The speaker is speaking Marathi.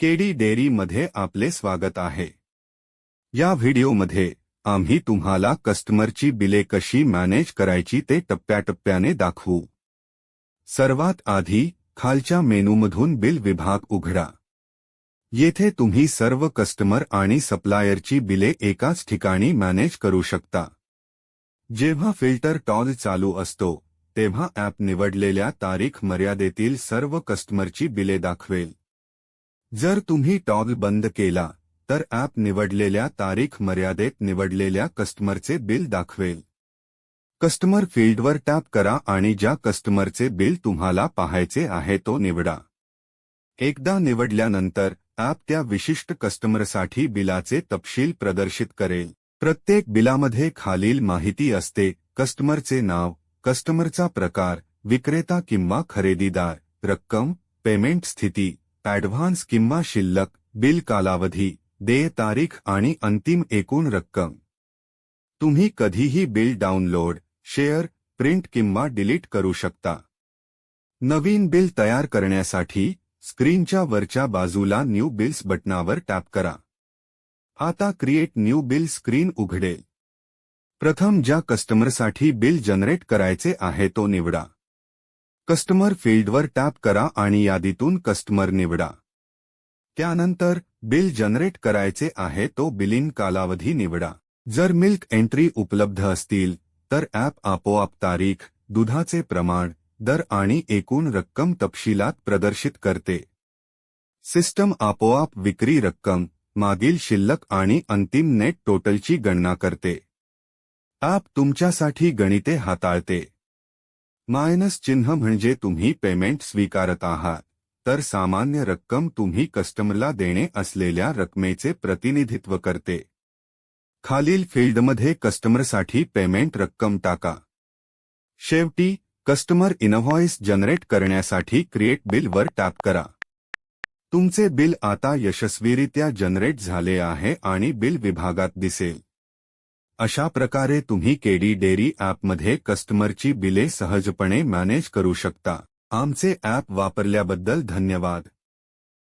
केडी डेअरी मध्ये आपले स्वागत आहे। या व्हिडिओमध्ये आम्ही तुम्हाला कस्टमरची बिले कशी मॅनेज करायची ते टप्प्याटप्प्याने दाखवू। सर्वात आधी खालच्या मेनूमधून बिल विभाग उघडा। येथे तुम्ही सर्व कस्टमर आणि सप्लायरची बिले एकाच ठिकाणी मॅनेज करू शकता। जेव्हा फिल्टर टॉगल चालू असतो तेव्हा ॲप निवडलेल्या तारीख मर्यादेतील सर्व कस्टमरची बिले दाखवेल। जर तुम्ही टॉगल बंद केला तर ॲप निवडलेल्या तारीख मर्यादेत निवडलेल्या कस्टमरचे बिल दाखवेल। कस्टमर फील्डवर टॅप करा आणि ज्या कस्टमरचे बिल तुम्हाला पाहायचे आहे तो निवडा। एकदा निवडल्यानंतर ॲप त्या विशिष्ट कस्टमरसाठी बिलाचे तपशील प्रदर्शित करेल। प्रत्येक बिलामध्ये खालील माहिती असते: कस्टमरचे नाव, कस्टमरचा प्रकार, विक्रेता किंवा खरेदीदार, रक्कम, पेमेंट स्थिती, ॲडव्हान्स किंवा शिल्लक, बिल कालावधी, देय तारीख आणि अंतिम एकूण रक्कम। तुम्ही कधीही बिल डाउनलोड, शेअर, प्रिंट किंवा डिलीट करू शकता। नवीन बिल तयार करण्यासाठी स्क्रीनच्या वरच्या बाजूला न्यू बिल्स बटणावर टॅप करा। आता क्रिएट न्यू बिल स्क्रीन उघडेल। प्रथम ज्या कस्टमरसाठी बिल जनरेट करायचे आहे तो निवडा। कस्टमर फील्डवर टॅप करा आणि यादीतून कस्टमर निवडा। त्यानंतर बिल जनरेट करायचे आहे तो बिलिंग कालावधी निवडा। जर मिल्क एंट्री उपलब्ध असतील तर ॲप आपोआप तारीख, दुधाचे प्रमाण, दर आणि एकूण रक्कम तपशिलात प्रदर्शित करते। सिस्टम आपोआप विक्री रक्कम, मागील शिल्लक आणि अंतिम नेट टोटलची गणना करते। ॲप तुमच्यासाठी गणिते हाताळते। मायनस चिन्ह म्हणजे तुम्ही पेमेंट स्वीकारत आहात, तर सामान्य रक्कम तुम्ही कस्टमरला देणे असलेल्या रकमेचे प्रतिनिधित्व करते। खालील फील्डमध्ये कस्टमरसाठी पेमेंट रक्कम टाका। शेवटी कस्टमर इनव्हॉइस जनरेट करण्यासाठी क्रिएट बिल वर टॅप करा। तुमचे बिल आता यशस्वीरित्या जनरेट झाले आहे आणि बिल विभागात दिसेल। अशा प्रकारे तुम्ही केडी डेअरी ॲपमध्ये कस्टमरची बिले सहजपणे मॅनेज करू शकता। आमचे ॲप वापरल्याबद्दल धन्यवाद।